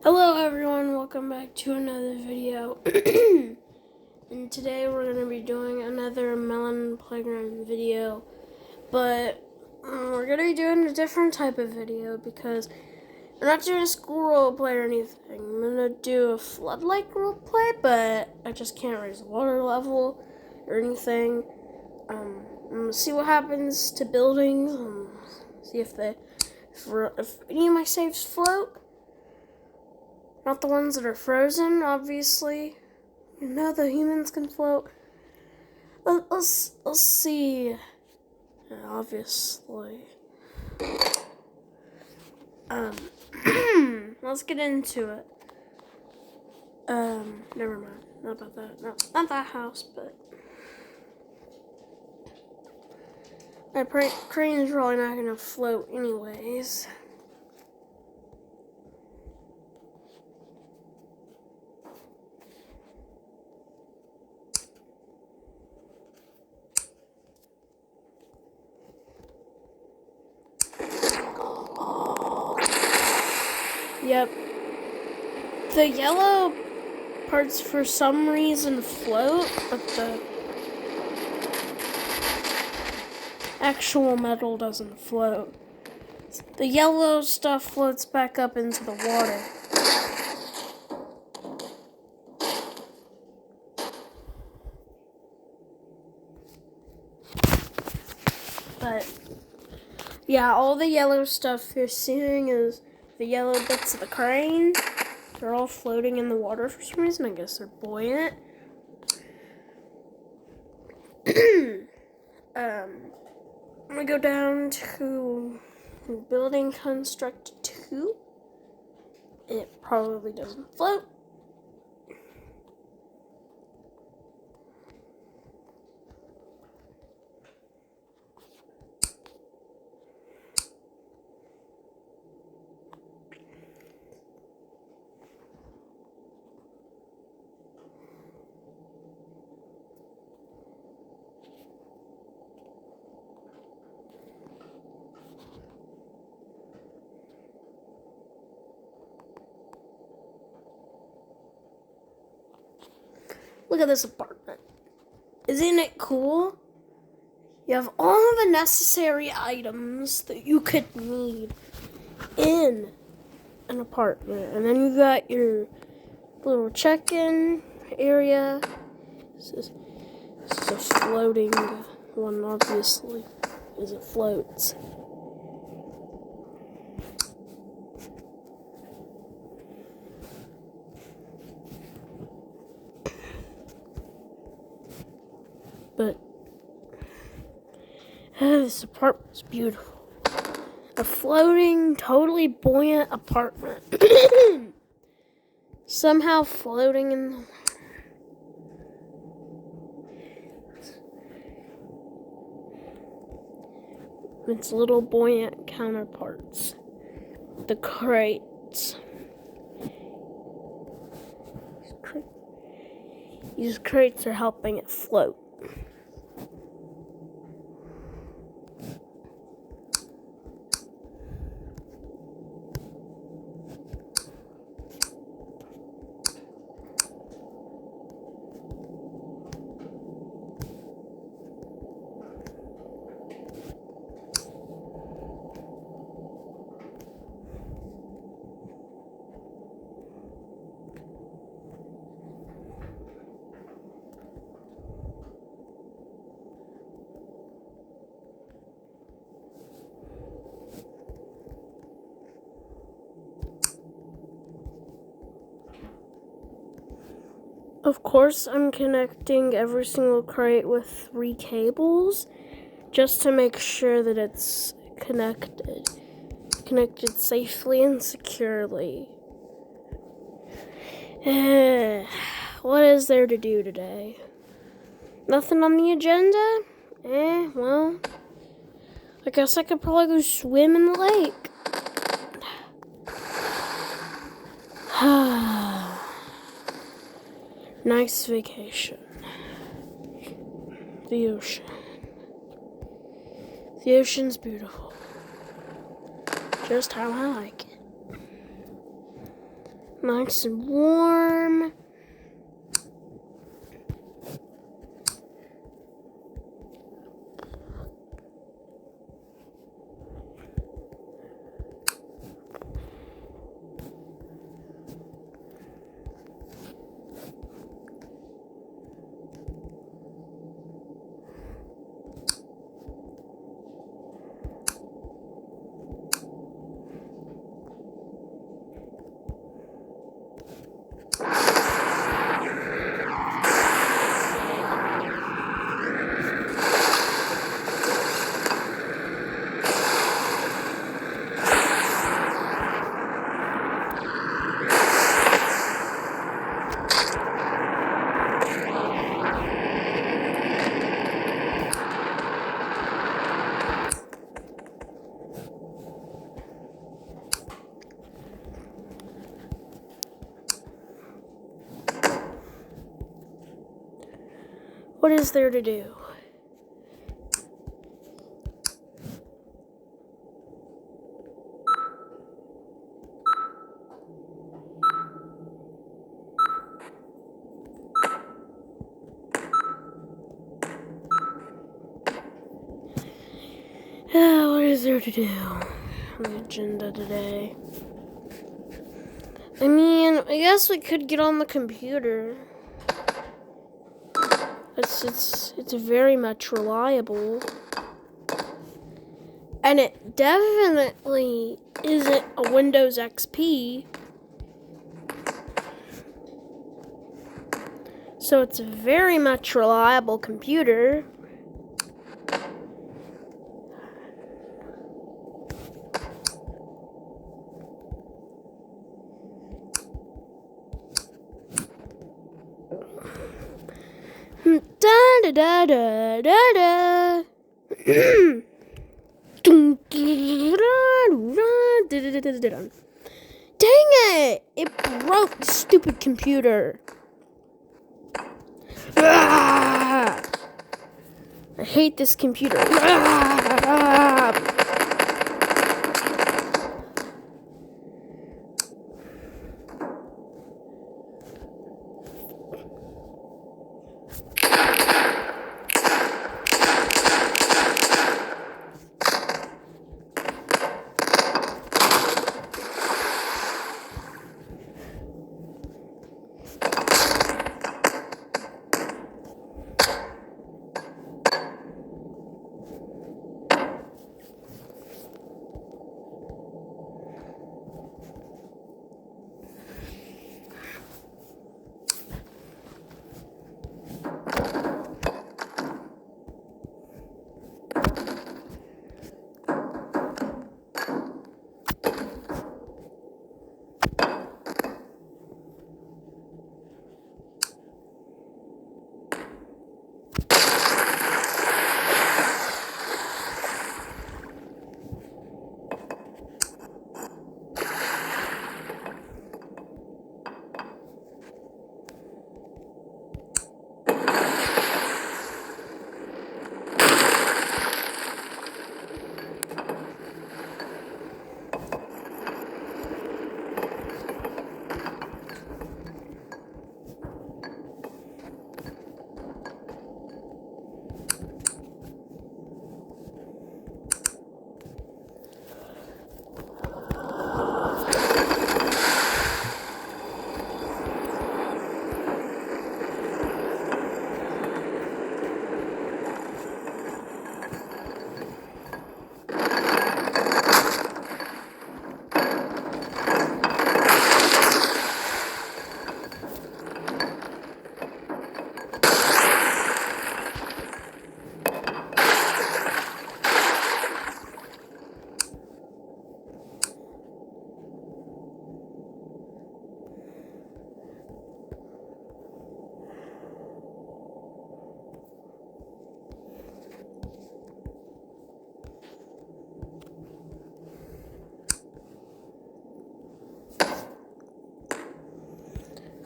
Hello everyone, welcome back to another video. And today we're going to be doing another Melon playground video. But we're going to be doing a different type of video because we're not doing a school roleplay or anything. I'm going to do a floodlight roleplay, but I just can't raise the water level or anything. I'm going to see what happens to buildings. See if any of my saves float. Not the ones that are frozen, obviously. You know the humans can float. Let's see. Yeah, obviously. Let's get into it. Never mind. Not about that. No, not that house, but my crane is probably not gonna float anyways. Yep. The yellow parts for some reason float, but the actual metal doesn't float. The yellow stuff floats back up into the water. But yeah, all the yellow stuff you're seeing is the yellow bits of the crane. They're all floating in the water for some reason. I guess they're buoyant. I'm gonna go down to building construct 2. It probably doesn't float. Look at this apartment. Isn't it cool? You have all the necessary items that you could need in an apartment. And then you got your little check-in area. This is a floating one, obviously, as it floats. But this apartment's beautiful. A floating, totally buoyant apartment. Somehow floating in the water. Its little buoyant counterparts. The crates. These crates are helping it float. Of course, I'm connecting every single crate with 3 cables just to make sure that it's connected safely and securely. What is there to do today? Nothing on the agenda? Well, I guess I could probably go swim in the lake. Nice vacation. The ocean. The ocean's beautiful. Just how I like it. Nice and warm. What is there to do? What is there to do on the agenda today? I mean, I guess we could get on the computer. It's very much reliable. And it definitely isn't a Windows XP. So it's a very much reliable computer. Da da da da da. Dang it! It broke, stupid computer. I hate this computer.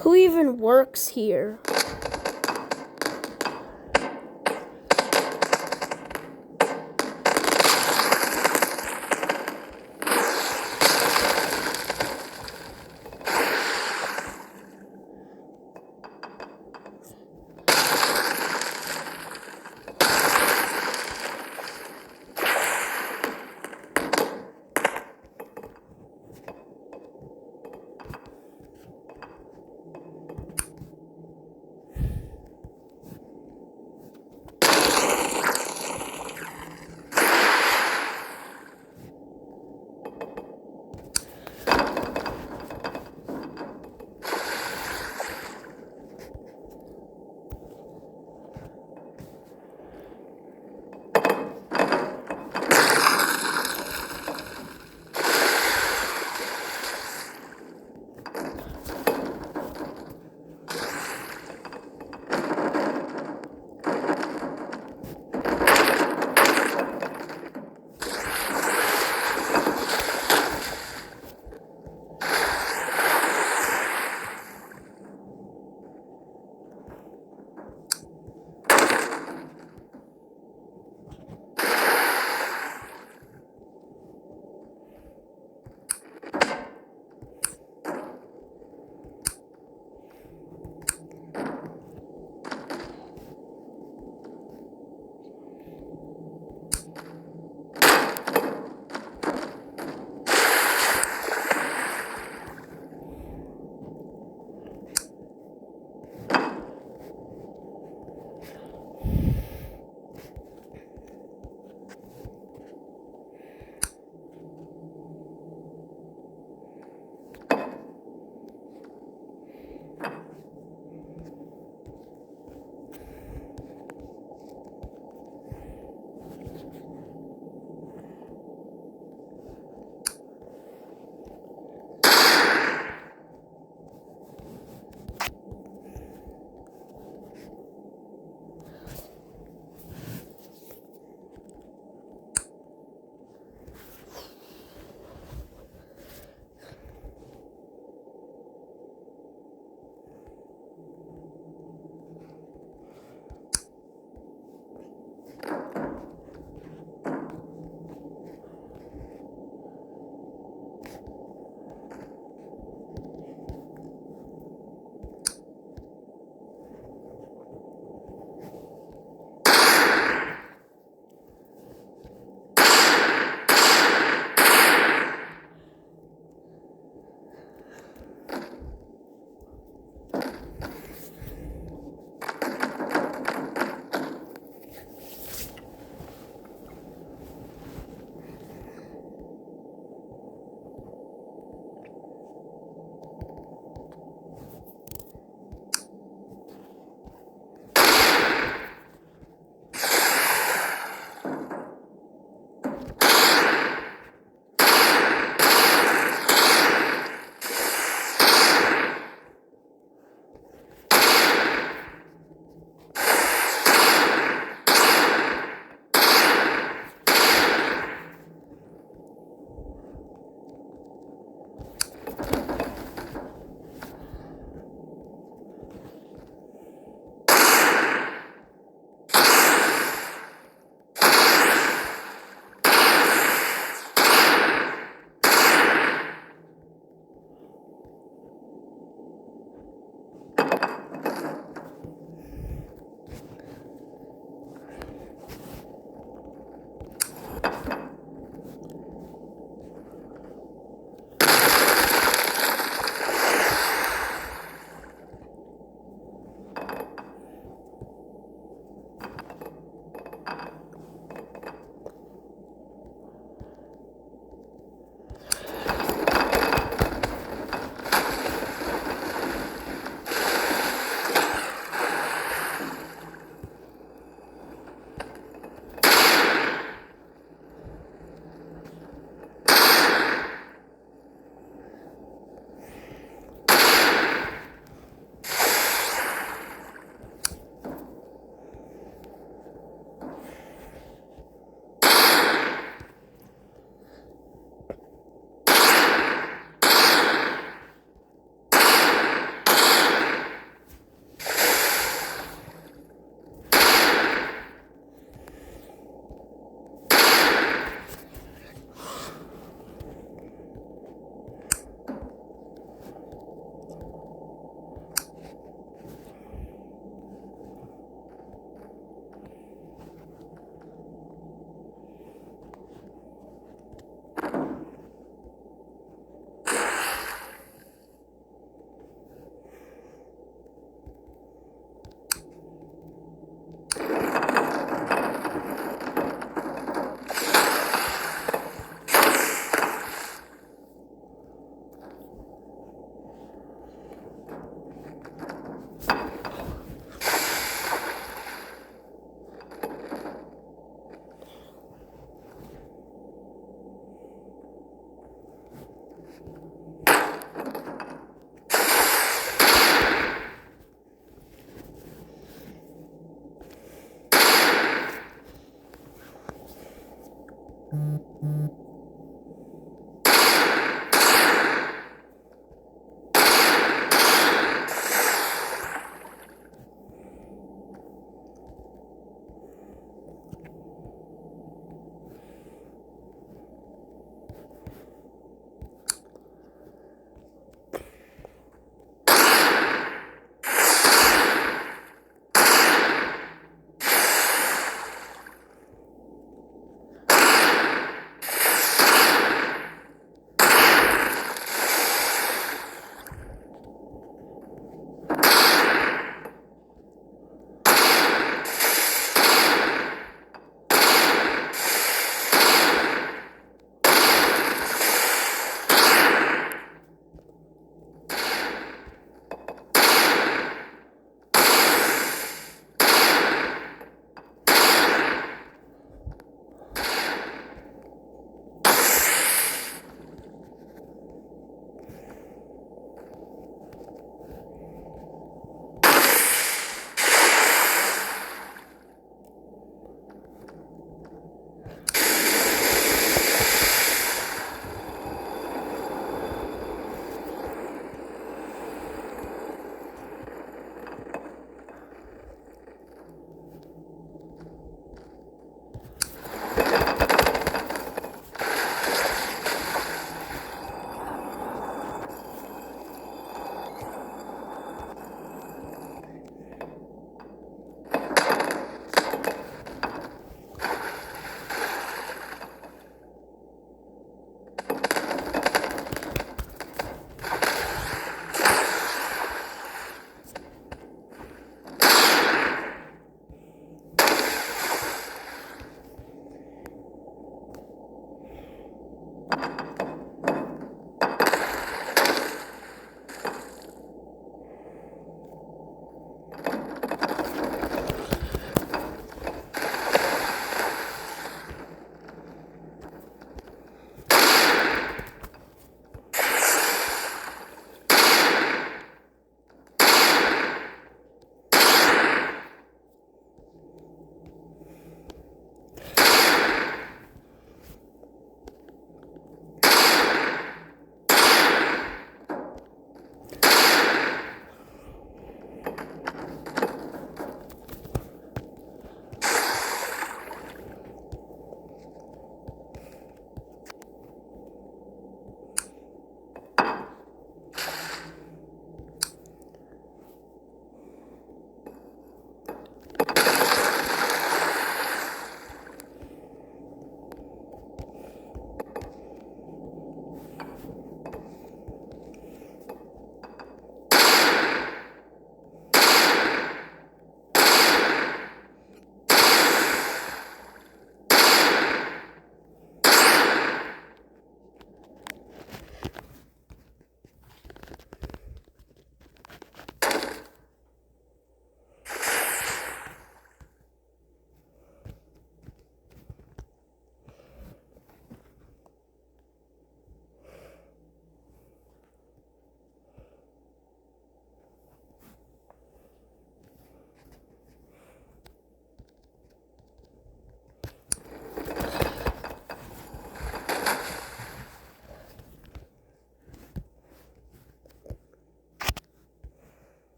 Who even works here?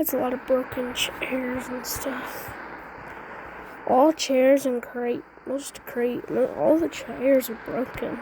It's a lot of broken chairs and stuff. All chairs and crate. Most crate. All the chairs are broken.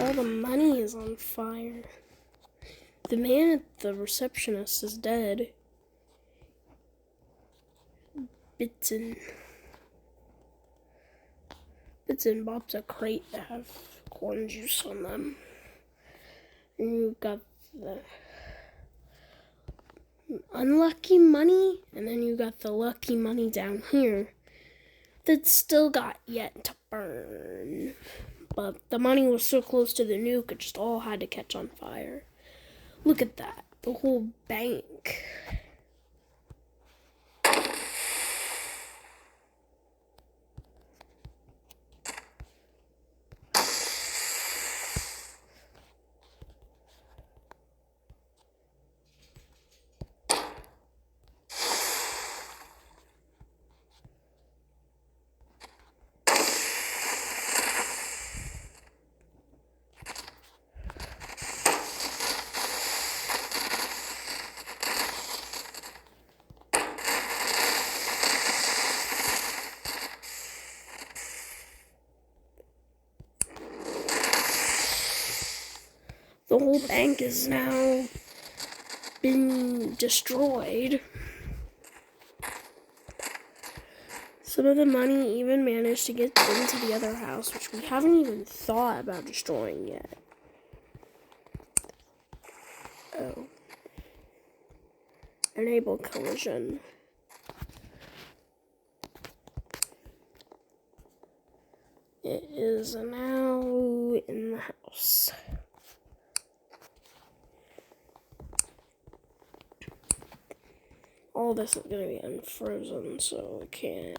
all the money is on fire. The man at the receptionist is dead. Bits and Bob's a crate that have corn juice on them. And you've got the unlucky money, and then you got the lucky money down here that's still got yet to burn. But the money was so close to the nuke, it just all had to catch on fire. Look at that, the whole bank. The whole bank is now been destroyed. Some of the money even managed to get into the other house, which we haven't even thought about destroying yet. Oh. Enable collision. It is now in the house. All this is going to be unfrozen, so we can't.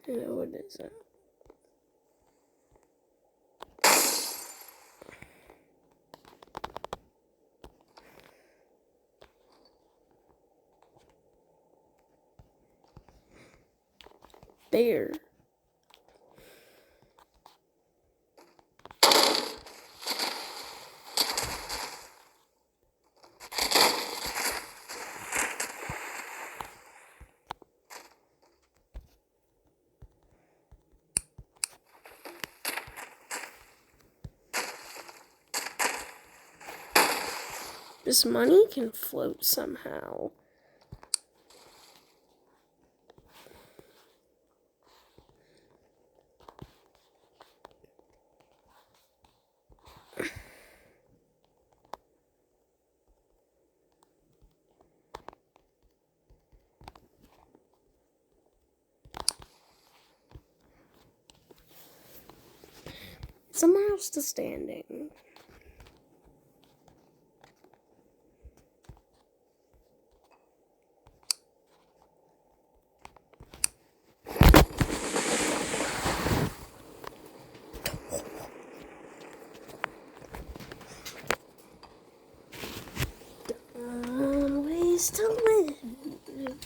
What is that? Bear. This money can float somehow. Somehow still standing. Ways to live.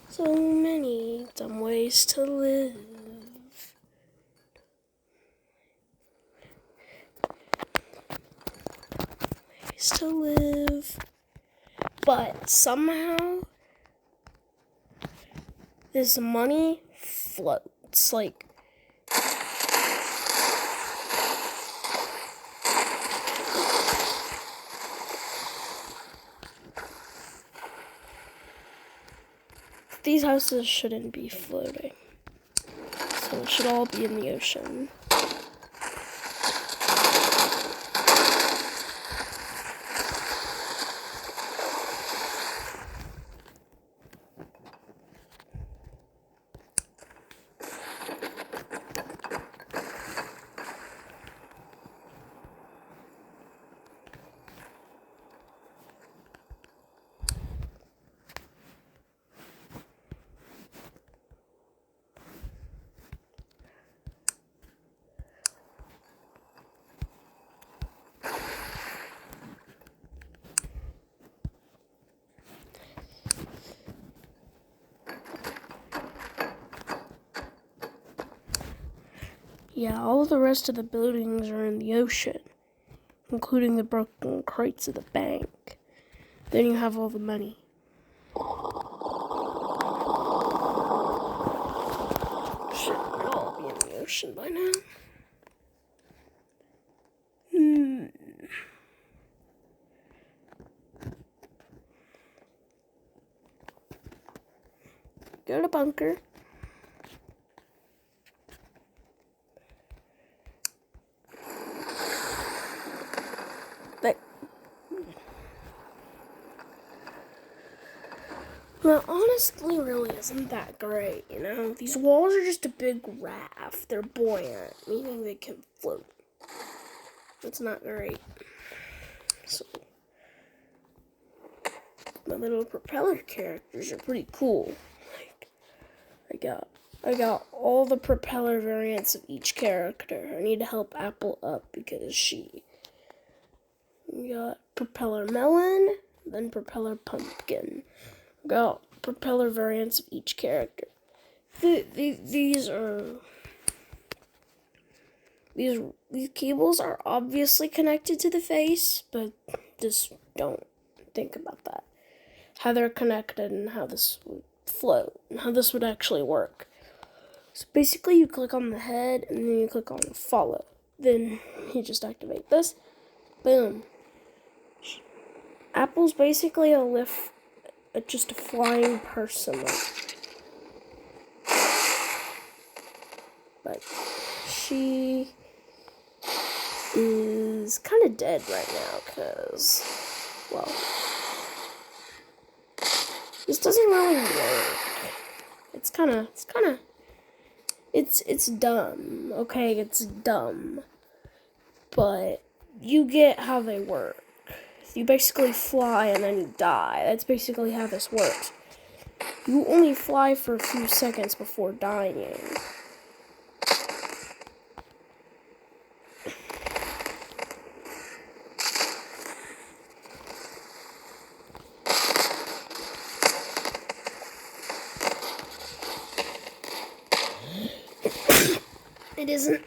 So many dumb ways to live. Ways to live. But somehow this money floats. Like, these houses shouldn't be floating. So it should all be in the ocean. Yeah, all the rest of the buildings are in the ocean, including the broken crates of the bank. Then you have all the money. Should all be in the ocean by now. Go to bunker. But well, honestly, really isn't that great, you know? These walls are just a big raft. They're buoyant, meaning they can float. It's not great. So, my little propeller characters are pretty cool. Like, I got all the propeller variants of each character. I need to help Apple up because we got propeller Melon, then propeller Pumpkin. We got propeller variants of each character. These cables are obviously connected to the face, but just don't think about that. How they're connected and how this would float and how this would actually work. So basically you click on the head and then you click on follow. Then you just activate this. Boom. Apple's basically just a flying person. But she is kind of dead right now because, well, this doesn't really work. It's dumb, okay? It's dumb. But you get how they work. You basically fly and then you die. That's basically how this works. You only fly for a few seconds before dying. It isn't.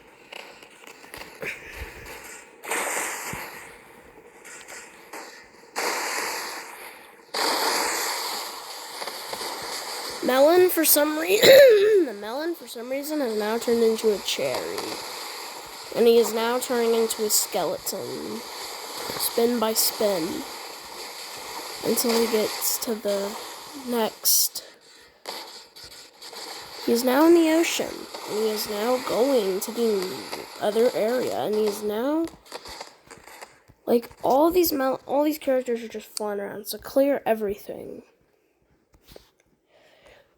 Melon, for some reason, the melon, for some reason, has now turned into a cherry. And he is now turning into a skeleton. Spin by spin. Until he gets to the next. He is now in the ocean. And he is now going to the other area. And he is now, like, all these characters are just flying around. So clear everything.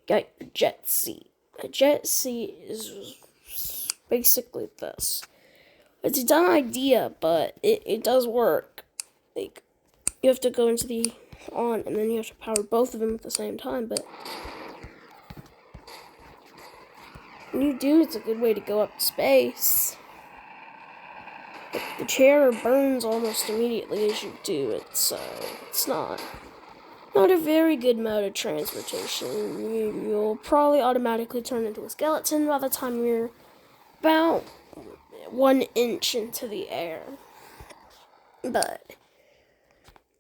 Got your jet seat. A jet seat is basically this. It's a dumb idea, but it does work. Like, you have to go into the on, and then you have to power both of them at the same time, but when you do, it's a good way to go up to space. But the chair burns almost immediately as you do it, so it's not a very good mode of transportation. You'll probably automatically turn into a skeleton by the time you're about 1 inch into the air. But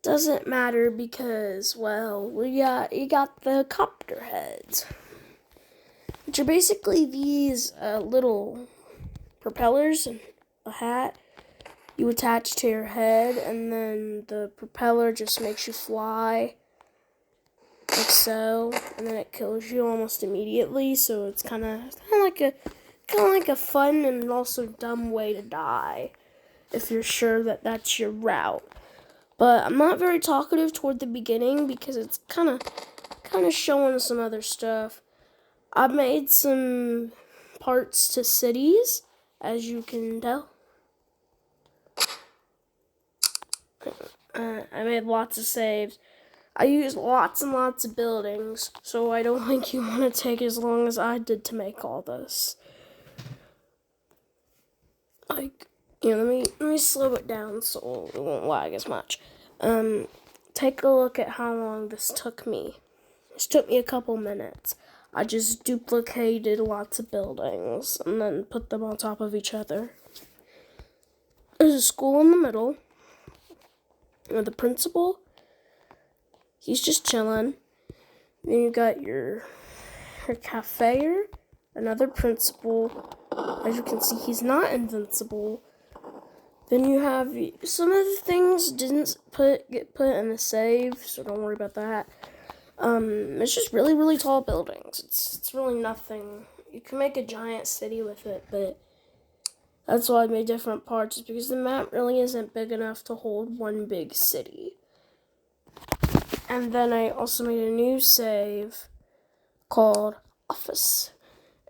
doesn't matter because, well, you got the copter heads, which are basically these little propellers and a hat you attach to your head, and then the propeller just makes you fly. Like so, and then it kills you almost immediately. So it's kind of like kind of like a fun and also dumb way to die, if you're sure that that's your route. But I'm not very talkative toward the beginning because it's kind of showing some other stuff. I've made some parts to cities, as you can tell. I made lots of saves. I used lots and lots of buildings, so I don't think you want to take as long as I did to make all this. Like, let me slow it down so it won't lag as much. Take a look at how long this took me. This took me a couple minutes. I just duplicated lots of buildings and then put them on top of each other. There's a school in the middle. The principal, he's just chilling. Then you got your cafe, another principal. As you can see, he's not invincible. Then you have some of the things didn't get put in the save, so don't worry about that. It's just really, really tall buildings. It's really nothing. You can make a giant city with it, but that's why I made different parts, because the map really isn't big enough to hold one big city. And then I also made a new save called Office.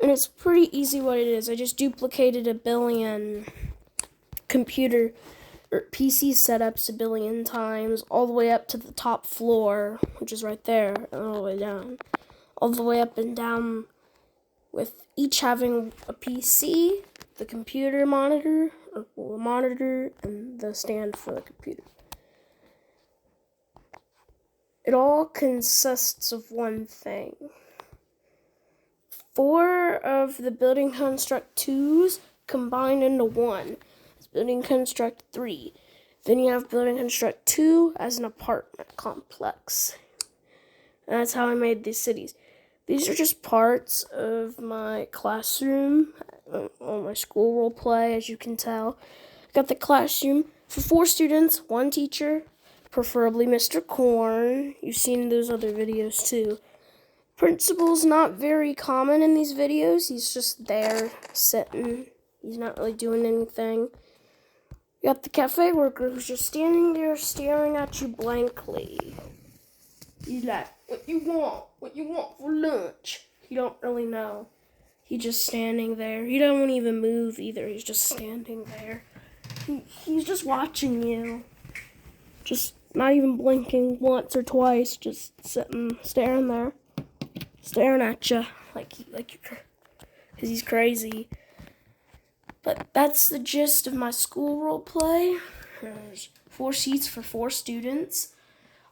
And it's pretty easy what it is. I just duplicated a billion computer or PC setups a billion times, all the way up to the top floor, which is right there, and all the way down. All the way up and down, with each having a PC, the computer monitor, or the monitor, and the stand for the computer. It all consists of one thing. 4 of the building construct 2s combined into 1. It's building construct 3. Then you have building construct 2 as an apartment complex. And that's how I made these cities. These are just parts of my classroom, on my school role play, as you can tell. I got the classroom for 4 students, 1 teacher, preferably Mr. Corn. You've seen those other videos too. Principal's not very common in these videos. He's just there, sitting. He's not really doing anything. You got the cafe worker who's just standing there staring at you blankly. He's like, what you want? What you want for lunch? You don't really know. He's just standing there. He don't even move either. He's just standing there. He's just watching you. Just not even blinking once or twice. Just sitting, staring there. Staring at you like you're, because he's crazy. But that's the gist of my school role play. There's 4 seats for 4 students.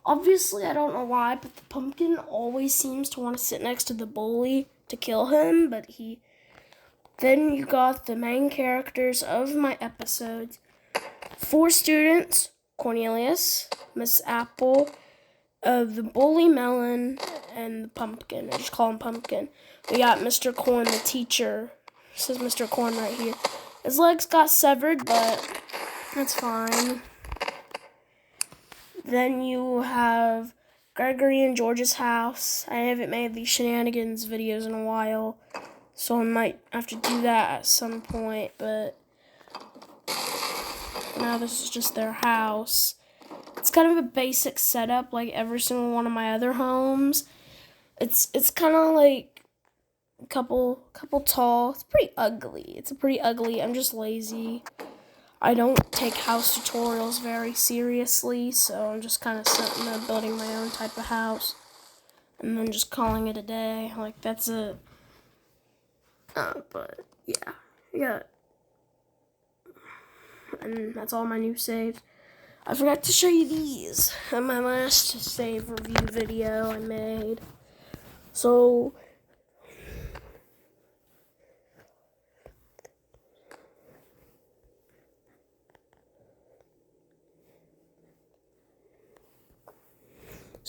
Obviously, I don't know why, but the pumpkin always seems to want to sit next to the bully to kill him, but he... Then you got the main characters of my episodes. 4 students, Cornelius, Miss Apple, the bully Melon, and the pumpkin. I just call him Pumpkin. We got Mr. Corn, the teacher. It says Mr. Corn right here. His legs got severed, but that's fine. Then you have Gregory and George's house. I haven't made these shenanigans videos in a while, so I might have to do that at some point, but now this is just their house. It's kind of a basic setup like every single one of my other homes. It's kind of like a couple tall. It's pretty ugly. It's pretty ugly. I'm just lazy. I don't take house tutorials very seriously, so I'm just kind of sitting there building my own type of house and then just calling it a day. Like, that's it. But yeah. And that's all my new saves. I forgot to show you these in my last save review video I made. So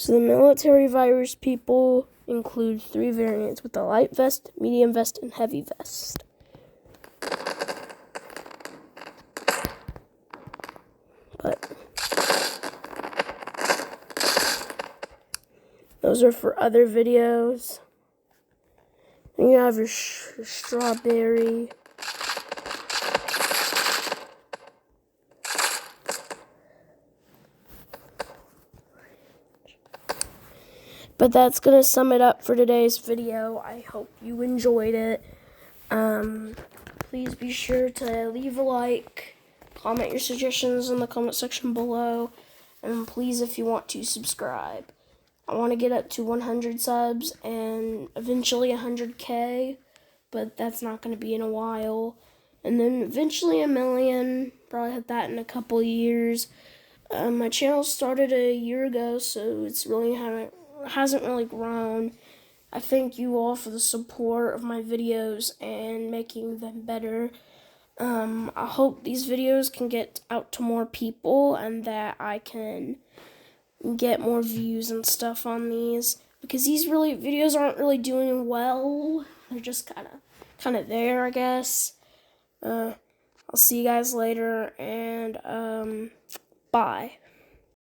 the military virus people include 3 variants with the light vest, medium vest, and heavy vest. But those are for other videos. And you have strawberry. But that's going to sum it up for today's video. I hope you enjoyed it. Please be sure to leave a like, comment your suggestions in the comment section below, and please, if you want to, subscribe. I want to get up to 100 subs and eventually 100K, but that's not going to be in a while. And then eventually 1 million, probably hit that in a couple years. My channel started a year ago, so it's really hasn't really grown. I thank you all for the support of my videos and making them better. I hope these videos can get out to more people and that I can get more views and stuff on these, because these videos aren't really doing well. They're just kind of there, I guess. I'll see you guys later, and bye.